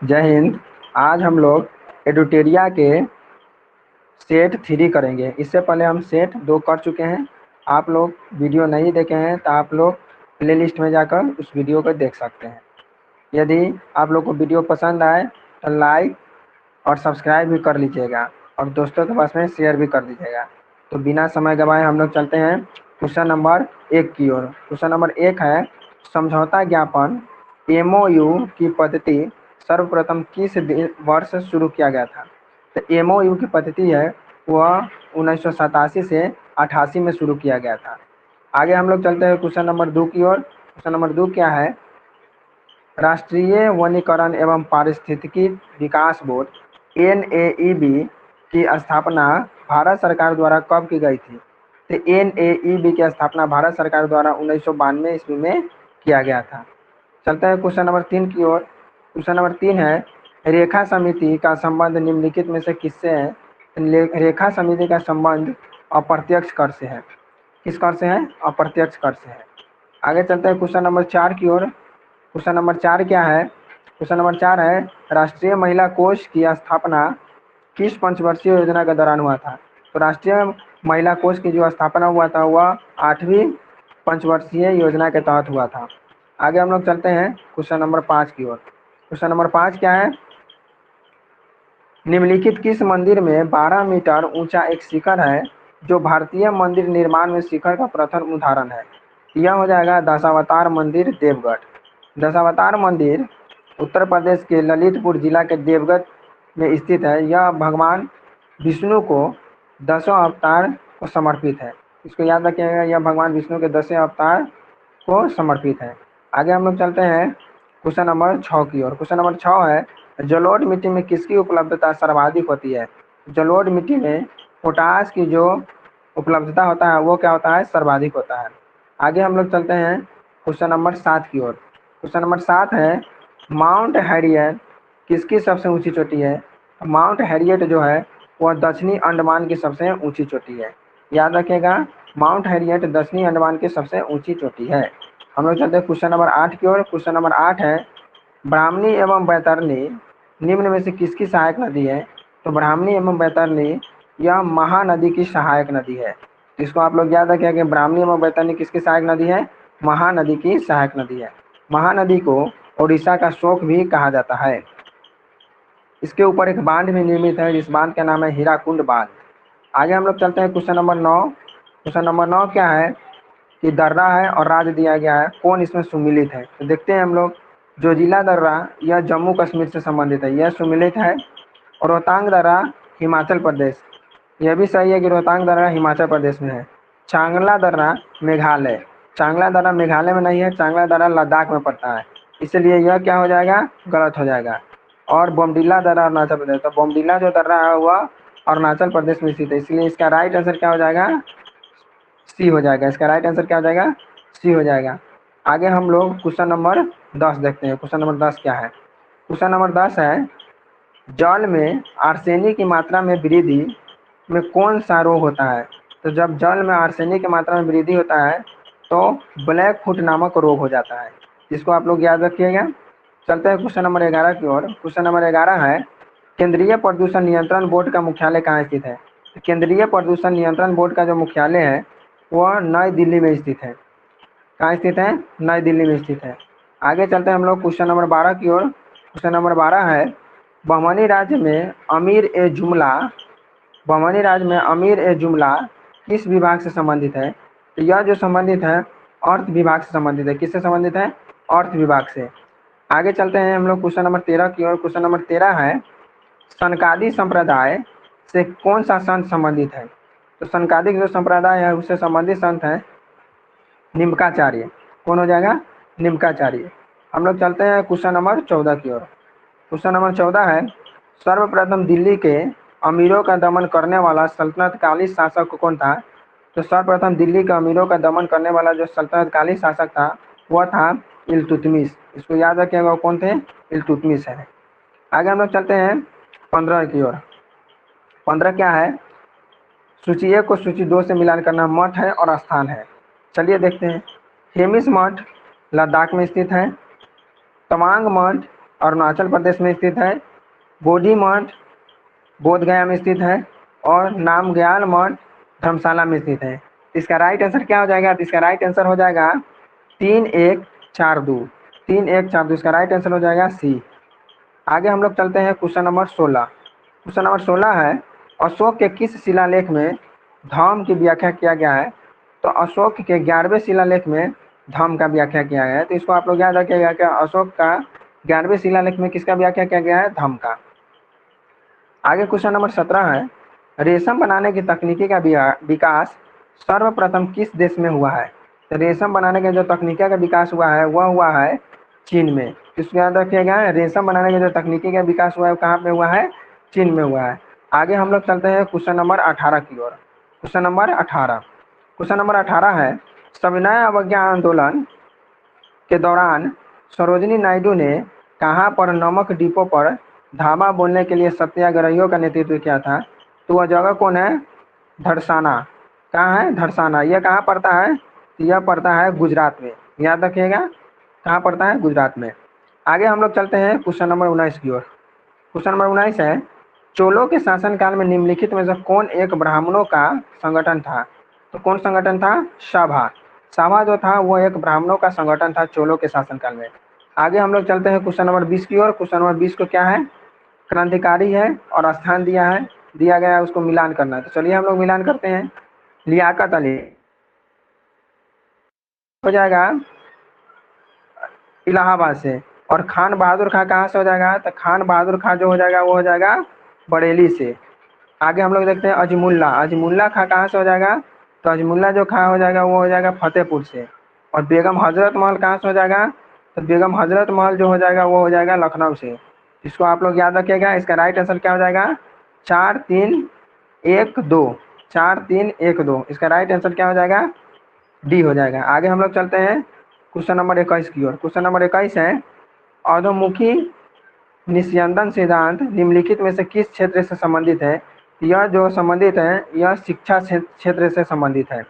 जय हिंद। आज हम लोग एडुटेरिया के सेट 3 करेंगे। इससे पहले हम सेट 2 कर चुके हैं। आप लोग वीडियो नहीं देखे हैं तो आप लोग प्ले लिस्ट में जाकर उस वीडियो को देख सकते हैं। यदि आप लोग को वीडियो पसंद आए तो लाइक और सब्सक्राइब भी कर लीजिएगा और दोस्तों के पास में शेयर भी कर दीजिएगा। तो बिना समय गवाए हम लोग चलते हैं क्वेश्चन नंबर 1 की ओर। क्वेश्चन नंबर 1 है, समझौता ज्ञापन MOU की पद्धति सर्वप्रथम किस वर्ष शुरू किया गया था? तो MOU की पद्धति है वह 1987 से 88 में शुरू किया गया था। आगे हम लोग चलते हैं क्वेश्चन नंबर 2 की ओर। क्वेश्चन नंबर 2 क्या है? राष्ट्रीय वनीकरण एवं पारिस्थितिकी विकास बोर्ड NAEB की स्थापना भारत सरकार द्वारा कब की गई थी? तो NAEB की स्थापना भारत सरकार द्वारा 1992 ईस्वी में किया गया था। चलते हैं क्वेश्चन नंबर 3 की ओर। क्वेश्चन नंबर 3 है, रेखा समिति का संबंध निम्नलिखित में से किससे है? रेखा समिति का संबंध अप्रत्यक्ष कर से है। किस कर से है? अप्रत्यक्ष कर से है। आगे चलते हैं क्वेश्चन नंबर 4 की ओर। क्वेश्चन नंबर 4 क्या है? क्वेश्चन नंबर 4 है, राष्ट्रीय महिला कोष की स्थापना किस पंचवर्षीय योजना के दौरान हुआ था? तो राष्ट्रीय महिला कोष की जो स्थापना हुआ था वह 8वीं पंचवर्षीय योजना के तहत हुआ था। आगे हम लोग चलते हैं क्वेश्चन नंबर 5 की ओर। क्वेश्चन नंबर 5 क्या है? निम्नलिखित किस मंदिर में 12 मीटर ऊंचा एक शिखर है जो भारतीय मंदिर निर्माण में शिखर का प्रथम उदाहरण है? यह हो जाएगा दशावतार मंदिर, देवगढ़। दशावतार मंदिर उत्तर प्रदेश के ललितपुर जिला के देवगढ़ में स्थित है। यह भगवान विष्णु को 10 अवतार को समर्पित है। इसको याद रखिएगा, यह भगवान विष्णु के 10 अवतार को समर्पित है। आगे हम लोग चलते हैं क्वेश्चन नंबर 6 की ओर। क्वेश्चन नंबर 6 है, जलोढ़ मिट्टी में किसकी उपलब्धता सर्वाधिक होती है? जलोढ़ मिट्टी में पोटास की जो उपलब्धता होता है वो क्या होता है? सर्वाधिक होता है। आगे हम लोग चलते हैं क्वेश्चन नंबर 7 की ओर। क्वेश्चन नंबर 7 है, माउंट हैरियट किसकी सबसे ऊंची चोटी है? माउंट हैरियट जो है वह दक्षिणी अंडमान की सबसे ऊंची चोटी है। याद रखिएगा, माउंट हैरियट दक्षिणी अंडमान की सबसे ऊंची चोटी है। हम लोग चलते हैं क्वेश्चन नंबर 8 की ओर। क्वेश्चन नंबर 8 है, ब्राह्मणी एवं बैतरणी निम्न में से किसकी सहायक नदी है? तो ब्राह्मणी एवं बैतरणी यह महानदी की सहायक नदी है। इसको आप लोग याद रखें कि ब्राह्मणी एवं बैतरणी किसकी सहायक नदी है? महानदी की सहायक नदी है। महानदी को उड़ीसा का शोक भी कहा जाता है। इसके ऊपर एक बांध भी निर्मित है जिस बांध का नाम है हीराकुंड बांध। आगे हम लोग चलते हैं क्वेश्चन नंबर 9। क्वेश्चन नंबर 9 क्या है कि दर्रा है और राज्य दिया गया है, कौन इसमें सुमिलित है? तो देखते हैं हम लोग, जोजिला दर्रा यह जम्मू कश्मीर से संबंधित है, यह सुमिलित है। और रोहतांग दर्रा हिमाचल प्रदेश, यह भी सही है कि रोहतांग दर्रा हिमाचल प्रदेश में है। चांगला दर्रा मेघालय, चांगला दर्रा मेघालय में नहीं है, चांगला दर्रा लद्दाख में पड़ता है, इसलिए यह क्या हो जाएगा? गलत हो जाएगा। और बोमडिला दर्रा अरुणाचल प्रदेश, तो बोमडिला जो दर्रा है वह अरुणाचल प्रदेश में स्थित है, इसलिए इसका राइट आंसर क्या हो जाएगा? सी हो जाएगा। इसका राइट आंसर क्या हो जाएगा? सी हो जाएगा। आगे हम लोग क्वेश्चन नंबर 10 देखते हैं। क्वेश्चन नंबर 10 क्या है? क्वेश्चन नंबर 10 है, जल में आर्सेनिक की मात्रा में वृद्धि में कौन सा रोग होता है? तो जब जल में आर्सेनिक की मात्रा में वृद्धि होता है तो ब्लैक फुट नामक रोग हो जाता है, जिसको आप लोग याद रखिएगा। चलते हैं क्वेश्चन नंबर 11 की ओर। क्वेश्चन नंबर 11 है, केंद्रीय प्रदूषण नियंत्रण बोर्ड का मुख्यालय कहाँ स्थित है? तो केंद्रीय प्रदूषण नियंत्रण बोर्ड का जो मुख्यालय है वह नई दिल्ली में स्थित है। कहाँ स्थित है? नई दिल्ली में स्थित है। आगे चलते हैं हम लोग क्वेश्चन नंबर 12 की ओर। क्वेश्चन नंबर 12 है, बहमनी राज्य में अमीर ए जुमला किस विभाग से संबंधित है? तो यह जो संबंधित है अर्थ विभाग से संबंधित है। किससे संबंधित है? अर्थ विभाग से। आगे चलते हैं हम लोग क्वेश्चन नंबर 13 की ओर। क्वेश्चन नंबर 13 है, सनकादी संप्रदाय से कौन सा संत संबंधित है? तो सनकादिक जो संप्रदाय है उससे संबंधित संत है निम्काचार्य। कौन हो जाएगा? निम्काचार्य। हम लोग चलते हैं क्वेश्चन नंबर 14 की ओर। क्वेश्चन नंबर 14 है, सर्वप्रथम दिल्ली के अमीरों का दमन करने वाला सल्तनतकाली शासक कौन था? तो सर्वप्रथम दिल्ली के अमीरों का दमन करने वाला जो सल्तनतकाली शासक था वह था इल्तुतमिश। इसको याद रखिएगा, कौन थे? इल्तुतमिश है। आगे हम लोग चलते हैं 15 की ओर। 15 क्या है? सूची 1 को सूची 2 से मिलान करना मठ है और स्थान है। चलिए देखते हैं। हेमिस मठ लद्दाख में स्थित है। तवांग मठ अरुणाचल प्रदेश में स्थित है। बोधि मठ बोधगया में स्थित है और नामग्याल मठ धर्मशाला में स्थित है। इसका राइट आंसर क्या हो जाएगा? तो इसका राइट आंसर हो जाएगा 3142। 3142 इसका राइट आंसर हो जाएगा सी। आगे हम लोग चलते हैं क्वेश्चन नंबर 16। क्वेश्चन नंबर 16 है, अशोक के किस शिलालेख में धाम की व्याख्या किया गया है? तो अशोक के 11वें शिलालेख में धाम का व्याख्या किया गया है। तो इसको आप लोग याद रखिएगा कि अशोक का 11वें शिलालेख में किसका व्याख्या किया गया है? धाम का। आगे क्वेश्चन नंबर 17 है, रेशम बनाने की तकनीकी का विकास सर्वप्रथम किस देश में हुआ है? तो रेशम बनाने के जो तकनीकी का विकास हुआ है वह हुआ है चीन में। इसको याद रखिएगा, रेशम बनाने के जो तकनीकी का विकास हुआ है कहाँ पे हुआ है? चीन में हुआ है। आगे हम लोग चलते हैं क्वेश्चन नंबर 18 की ओर। क्वेश्चन नंबर 18, क्वेश्चन नंबर 18 है, सविनय अवज्ञा आंदोलन के दौरान सरोजिनी नायडू ने कहाँ पर नमक डिपो पर धावा बोलने के लिए सत्याग्रहियों का नेतृत्व किया था? तो वह जगह कौन है? धड़साना। कहाँ है? धड़साना। यह कहाँ पड़ता है? यह पड़ता है गुजरात में। याद रखिएगा कहाँ पड़ता है? गुजरात में। आगे हम लोग चलते हैं क्वेश्चन नंबर 19 की ओर। क्वेश्चन नंबर 19 है, चोलों के शासनकाल में निम्नलिखित में से कौन एक ब्राह्मणों का संगठन था? तो कौन संगठन था? सभा। सभा जो था वो एक ब्राह्मणों का संगठन था चोलों के शासनकाल में। आगे हम लोग चलते हैं क्वेश्चन नंबर 20 की ओर। क्वेश्चन नंबर 20 को क्या है? क्रांतिकारी है और स्थान दिया गया है, उसको मिलान करना है। तो चलिए हम लोग मिलान करते हैं। लियाकत अली हो जाएगा इलाहाबाद से, और खान बहादुर खां कहाँ से हो जाएगा? तो खान बहादुर खां जो हो जाएगा वो हो जाएगा बरेली से। आगे हम लोग देखते हैं अजमुल्ला। अजमुल्ला खां कहाँ से हो जाएगा? तो अजमुल्ला जो खां हो जाएगा वो हो जाएगा फतेहपुर से। और बेगम हजरत महल कहाँ से हो जाएगा? तो बेगम हजरत महल जो हो जाएगा वो हो जाएगा लखनऊ से। इसको आप लोग याद रखिएगा। इसका राइट आंसर क्या हो जाएगा? 4312। 4312 इसका राइट आंसर क्या हो जाएगा? डी हो जाएगा। आगे हम लोग चलते हैं क्वेश्चन नंबर 21 की ओर। क्वेश्चन नंबर 21 है, अधोमुखी निस्यंदन सिद्धांत निम्नलिखित में से किस क्षेत्र से संबंधित है? यह जो संबंधित है यह शिक्षा क्षेत्र से संबंधित है।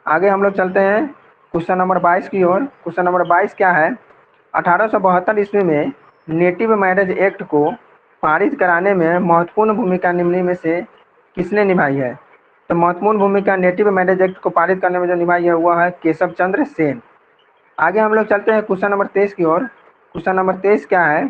आगे हम लोग चलते हैं क्वेश्चन नंबर 22 की ओर। क्वेश्चन नंबर 22 क्या है? 1872 ईस्वी में नेटिव मैरिज एक्ट को पारित कराने में महत्वपूर्ण भूमिका निम्न में से किसने निभाई है? तो महत्वपूर्ण भूमिका नेटिव मैरिज एक्ट को पारित करने में जो निभाई है वह है केशव चंद्र सेन। आगे हम लोग चलते हैं क्वेश्चन नंबर 23 की ओर। क्वेश्चन नंबर 23 क्या है?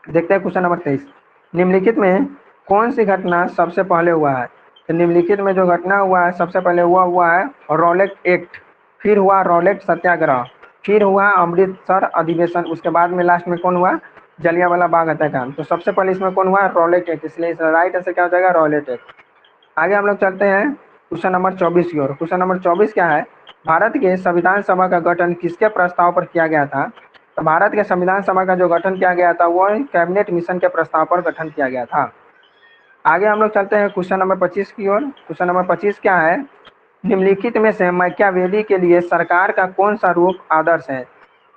देखते हैं क्वेश्चन नंबर 23, निम्नलिखित में कौन सी घटना सबसे पहले हुआ है? तो निम्नलिखित में जो घटना हुआ है सबसे पहले हुआ है रॉलेट एक्ट, फिर हुआ रॉलेट सत्याग्रह, फिर हुआ अमृतसर अधिवेशन, उसके बाद में लास्ट में कौन हुआ? जलियांवाला बाग हत्याकांड। तो सबसे पहले इसमें कौन हुआ? Rowlatt act. इसलिए इसका राइट आंसर क्या हो जाएगा? Rowlatt act. आगे हम लोग चलते हैं क्वेश्चन नंबर 24 की ओर। क्वेश्चन नंबर 24 क्या है? भारत के संविधान सभा का गठन किसके प्रस्ताव पर किया गया था? तो भारत के संविधान सभा का जो गठन किया गया था वो कैबिनेट मिशन के प्रस्ताव पर गठन किया गया था। आगे हम लोग चलते हैं क्वेश्चन नंबर 25 की ओर। क्वेश्चन नंबर 25 क्या है? निम्नलिखित में से मैकियावेली के लिए सरकार का कौन सा रूप आदर्श है?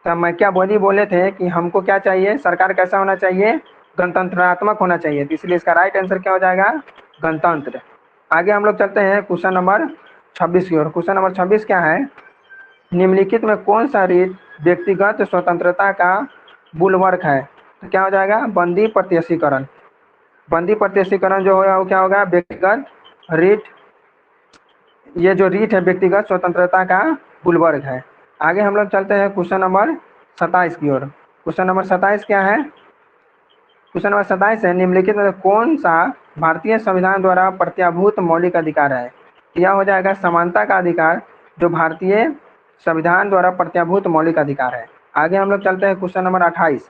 तो मैकियावेली बोले थे कि हमको क्या चाहिए? सरकार कैसा होना चाहिए? गणतंत्रात्मक होना चाहिए। तो इसलिए इसका राइट आंसर क्या हो जाएगा? गणतंत्र। आगे हम लोग चलते हैं क्वेश्चन नंबर 26 की ओर। क्वेश्चन नंबर 26 क्या है? निम्नलिखित में कौन सा रीत व्यक्तिगत स्वतंत्रता का बुलवर्क है? तो क्या हो जाएगा? बंदी प्रत्यक्षीकरण। बंदी प्रत्यक्षीकरण जो होगा वो क्या होगा? व्यक्तिगत रीट। ये जो रीट है व्यक्तिगत स्वतंत्रता का बुलवर्क है। आगे हम लोग चलते हैं क्वेश्चन नंबर 27 की ओर। क्वेश्चन नंबर 27 क्या है? क्वेश्चन नंबर 27 है, निम्नलिखित में कौन सा भारतीय संविधान द्वारा प्रत्याभूत मौलिक अधिकार है? यह हो जाएगा समानता का अधिकार, जो भारतीय संविधान द्वारा प्रत्याभूत मौलिक अधिकार है। आगे हम लोग चलते हैं क्वेश्चन नंबर 28।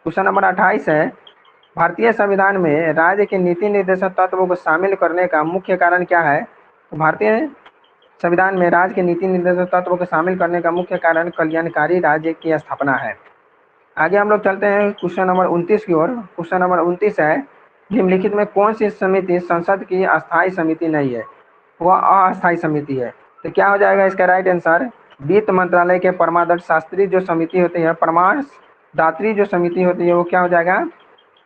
क्वेश्चन नंबर 28 है, भारतीय संविधान में राज्य के नीति निर्देशक तत्वों को शामिल करने का मुख्य कारण क्या है? तो भारतीय संविधान में राज्य के नीति निर्देशक तत्वों को शामिल करने का मुख्य कारण कल्याणकारी राज्य की स्थापना है। आगे हम लोग चलते हैं क्वेश्चन नंबर 29 की ओर। क्वेश्चन नंबर 29 है, निम्नलिखित में कौन सी समिति संसद की अस्थायी समिति नहीं है? वह अस्थायी समिति है। तो क्या हो जाएगा इसका राइट आंसर? वित्त मंत्रालय के परमादर्श शास्त्री जो समिति होती है, परमादात्री जो समिति होती है वो क्या हो जाएगा?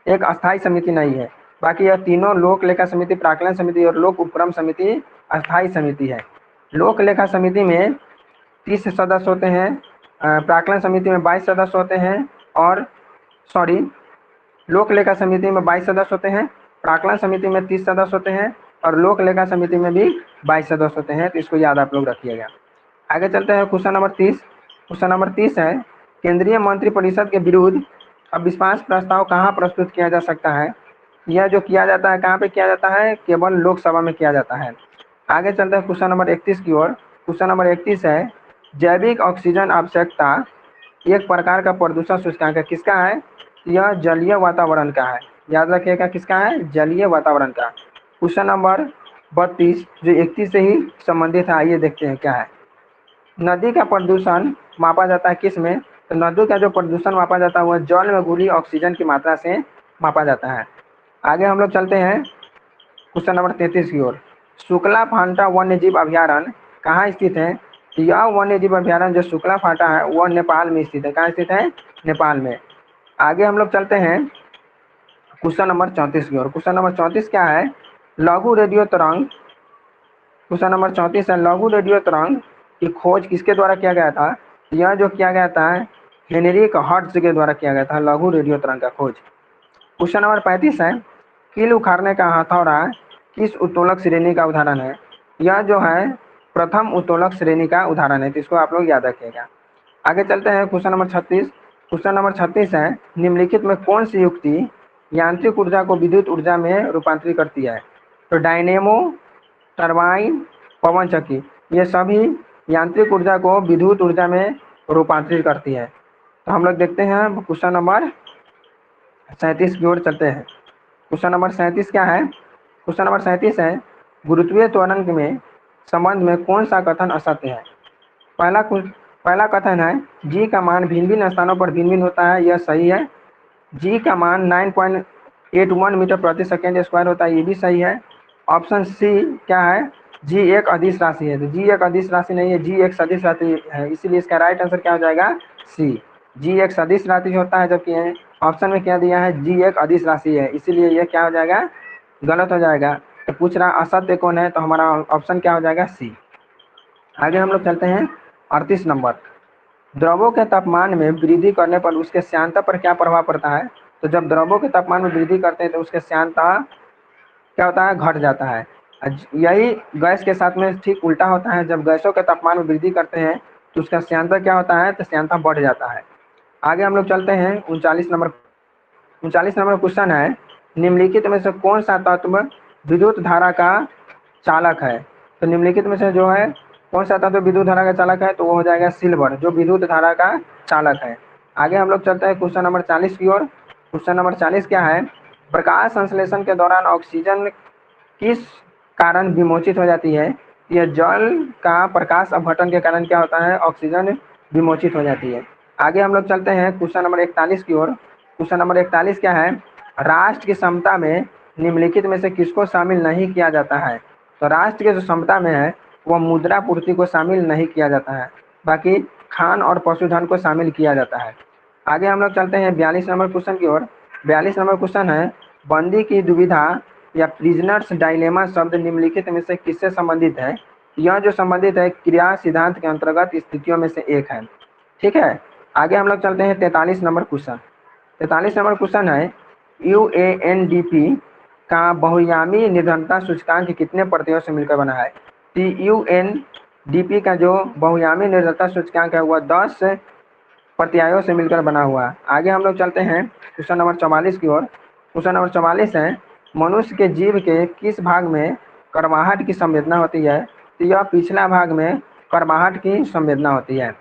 एक अस्थायी समिति नहीं है। बाकी यह तीनों लोक लेखा समिति, प्राक्कलन समिति और लोक उपक्रम समिति अस्थायी समिति है। लोक लेखा समिति में 30 सदस्य होते हैं, प्राक्कलन समिति में 22 सदस्य होते हैं और सॉरी, लोक लेखा समिति में 22 सदस्य होते हैं, प्राक्कलन समिति में 30 सदस्य होते हैं और लोक लेखा समिति में भी 22 सदस्य होते हैं। तो इसको याद आप लोग रखिएगा। आगे चलते हैं क्वेश्चन नंबर 30। क्वेश्चन नंबर 30 है, केंद्रीय मंत्रिपरिषद के विरुद्ध अविश्वास प्रस्ताव कहाँ प्रस्तुत किया जा सकता है? यह जो किया जाता है कहाँ पे किया जाता है? केवल लोकसभा में किया जाता है। आगे चलते हैं क्वेश्चन नंबर 31 की ओर। क्वेश्चन नंबर 31 है, जैविक ऑक्सीजन आवश्यकता एक प्रकार का प्रदूषण सूचकांक है, किसका है? यह जलीय वातावरण का है। याद रखिएगा किसका है? जलीय वातावरण का। क्वेश्चन नंबर 32 जो 31 से ही संबंधित है, आइए देखते हैं क्या है। नदी का प्रदूषण मापा जाता है किस में? तो नदी का जो प्रदूषण मापा जाता है वह जल में घुली ऑक्सीजन की मात्रा से मापा जाता है। आगे हम लोग चलते हैं क्वेश्चन नंबर 33 की ओर। शुक्ला फांटा वन्य जीव अभ्यारण्य कहाँ स्थित है? यह वन्य जीव अभ्यारण्य जो शुक्ला फांटा है वह नेपाल में स्थित है। कहाँ स्थित है? नेपाल में। आगे हम लोग चलते हैं क्वेश्चन नंबर 34 की ओर। क्वेश्चन नंबर 34 क्या है? लघु रेडियो तरंग। क्वेश्चन नंबर 34 है, लघु रेडियो तरंग की खोज किसके द्वारा किया गया था? यह जो किया गया था हेनरिक हर्ट्ज के द्वारा किया गया था, लघु रेडियो तरंग का खोज। क्वेश्चन नंबर 35 है, कील उखाड़ने का हथौड़ा किस उत्तोलक श्रेणी का उदाहरण है? यह जो है प्रथम उत्तोलक श्रेणी का उदाहरण है। तो इसको आप लोग याद रखिएगा। आगे चलते हैं क्वेश्चन नंबर 36। क्वेश्चन नंबर 36 है, निम्नलिखित में कौन सी युक्ति यांत्रिक ऊर्जा को विद्युत ऊर्जा में रूपांतरित करती है? तो डायनेमो, टरबाइन, पवन चक्की, ये सभी यांत्रिक ऊर्जा को विद्युत ऊर्जा में रूपांतरित करती है। तो हम लोग देखते हैं क्वेश्चन नंबर 37 की ओर चलते हैं। क्वेश्चन नंबर 37 क्या है? क्वेश्चन नंबर 37 है, गुरुत्वीय त्वरण में संबंध में कौन सा कथन असत्य है? पहला कथन है, जी का मान भिन्न भिन्न स्थानों पर भिन्न भिन्न होता है, यह सही है। जी का मान 9.81 मीटर प्रति सेकेंड स्क्वायर होता है, ये भी सही है। ऑप्शन सी क्या है? जी एक अदिश राशि है। तो जी एक अदिश राशि नहीं है, जी एक सदिश राशि है, इसीलिए इसका राइट आंसर क्या हो जाएगा? सी। जी एक सदिश राशि होता है, जबकि ऑप्शन में क्या दिया है? जी एक अदिश राशि है, इसीलिए यह क्या हो जाएगा? गलत हो जाएगा। तो पूछ रहा असत्य कौन है, तो हमारा ऑप्शन क्या हो जाएगा? सी। आगे हम लोग चलते हैं 38 नंबर। द्रवों के तापमान में वृद्धि करने पर उसके श्यानता पर क्या प्रभाव पड़ता है? तो जब द्रवों के तापमान में वृद्धि करते हैं तो उसके श्यानता क्या होता है? घट जाता है। यही गैस के साथ में ठीक उल्टा होता है, जब गैसों के तापमान में वृद्धि करते हैं तो उसका श्यानता क्या होता है? तो श्यानता बढ़ जाता है। आगे हम लोग चलते हैं 39 नंबर क्वेश्चन है, निम्नलिखित में से कौन सा तत्व विद्युत धारा का चालक है? तो निम्नलिखित में से जो है कौन सा तत्व विद्युत धारा का चालक है? तो वो हो जाएगा सिल्वर, जो विद्युत धारा का चालक है। आगे हम लोग चलते हैं क्वेश्चन नंबर 40 की ओर। क्वेश्चन नंबर 40 क्या है? प्रकाश संश्लेषण के दौरान ऑक्सीजन किस कारण विमोचित हो जाती है? यह जल का प्रकाश अपघटन के कारण क्या होता है? ऑक्सीजन विमोचित हो जाती है। आगे हम लोग चलते हैं क्वेश्चन नंबर 41 की ओर। क्वेश्चन नंबर 41 क्या है? राष्ट्र की क्षमता में निम्नलिखित में से किसको शामिल नहीं किया जाता है? तो राष्ट्र के जो क्षमता में है वह मुद्रा पूर्ति को शामिल नहीं किया जाता है, बाकी खान और पशुधन को शामिल किया जाता है। आगे हम लोग चलते हैं 42 नंबर क्वेश्चन की ओर। 42 नंबर क्वेश्चन है, बंदी की दुविधा या प्रिजनर्स डायलेमा शब्द निम्नलिखित में से किससे संबंधित है? यह जो संबंधित है क्रिया सिद्धांत के अंतर्गत स्थितियों में से एक है। ठीक है। आगे हम लोग चलते हैं 43 नंबर क्वेश्चन। 43 नंबर क्वेश्चन है, UANDP का बहुयामी निर्धनता सूचकांक कितने प्रतियों से मिलकर बना है? UNDP का जो बहुयामी निर्धनता सूचकांक है वह 10 प्रत्यायों से मिलकर बना हुआ है। आगे हम लोग चलते हैं क्वेश्चन नंबर 44 की ओर। क्वेश्चन नंबर 44 है, मनुष्य के जीव के किस भाग में कर्माहट की संवेदना होती है? तो यह पिछला भाग में कर्माहट की संवेदना होती है।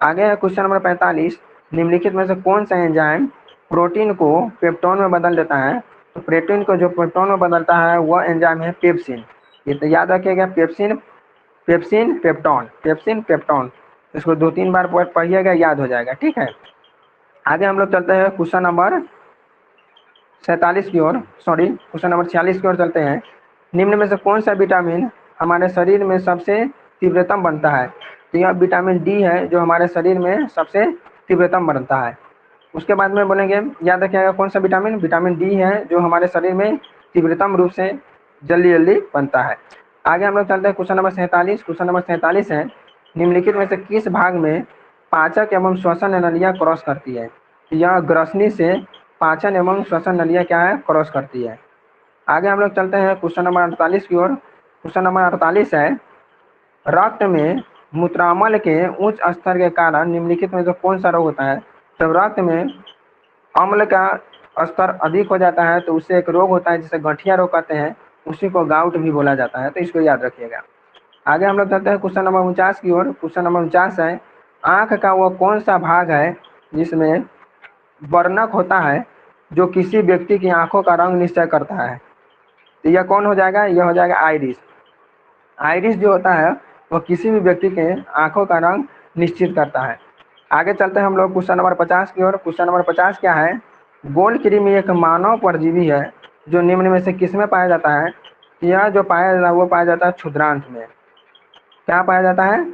आगे है क्वेश्चन नंबर 45, निम्नलिखित में से कौन सा एंजाइम प्रोटीन को पेप्टोन में बदल देता है? तो प्रोटीन को जो पेप्टोन में बदलता है वह एंजाइम है पेप्सिन। ये तो याद रखिएगा, पेप्सिन पेप्टोन। इसको 2-3 बार पढ़िएगा, याद हो जाएगा। ठीक है। आगे हम लोग चलते हैं क्वेश्चन नंबर 47 की ओर, क्वेश्चन नंबर 46 की ओर चलते हैं। निम्न में से कौन सा विटामिन हमारे शरीर में सबसे तीव्रतम बनता है? तो यह विटामिन डी है जो हमारे शरीर में सबसे तीव्रतम बनता है। उसके बाद में बोलेंगे, याद रखिएगा कौन सा विटामिन डी है जो हमारे शरीर में तीव्रतम रूप से जल्दी बनता है। आगे हम लोग चलते हैं क्वेश्चन नंबर 47। क्वेश्चन नंबर 47 है, निम्नलिखित में से किस भाग में पाचक एवं श्वसन नलियाँ क्रॉस करती है? यह ग्रसनी से पाचन एवं श्वसन नलियाँ क्या है, क्रॉस करती है। आगे हम लोग चलते हैं क्वेश्चन नंबर 48 की ओर। क्वेश्चन नंबर 48 है, रक्त में मूत्राम्ल के उच्च स्तर के कारण निम्नलिखित में से कौन सा रोग होता है। जब रक्त में अम्ल का स्तर अधिक हो जाता है तो उससे एक रोग होता है जिसे गठिया रोग कहते हैं, उसी को गाउट भी बोला जाता है, तो इसको याद रखिएगा। आगे हम लोग चलते हैं क्वेश्चन नंबर 49 की ओर। क्वेश्चन नंबर 49 है, आँख का वो कौन सा भाग है जिसमें वर्णक होता है जो किसी व्यक्ति की आंखों का रंग निश्चय करता है। तो यह कौन हो जाएगा, यह हो जाएगा आइरिस। आइरिस जो होता है वो किसी भी व्यक्ति के आंखों का रंग निश्चित करता है। आगे चलते हैं हम लोग क्वेश्चन नंबर 50 की ओर। क्वेश्चन नंबर 50 क्या है, गोल कृमि एक मानव परजीवी है जो निम्न में से किस में पाया जाता है। यह जो पाया जाता है वो पाया जाता है क्षुद्रांत में। क्या पाया जाता है,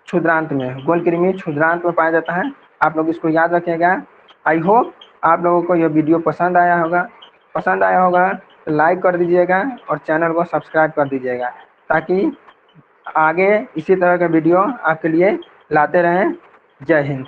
क्षुद्रांत में। गोल कृमि क्षुद्रांत में पाया जाता है, आप लोग इसको याद रखिएगा। आई होप आप लोगों को यह वीडियो पसंद आया होगा। पसंद आया होगा तो लाइक कर दीजिएगा और चैनल को सब्सक्राइब कर दीजिएगा ताकि आगे इसी तरह का वीडियो आपके लिए लाते रहें। जय हिंद।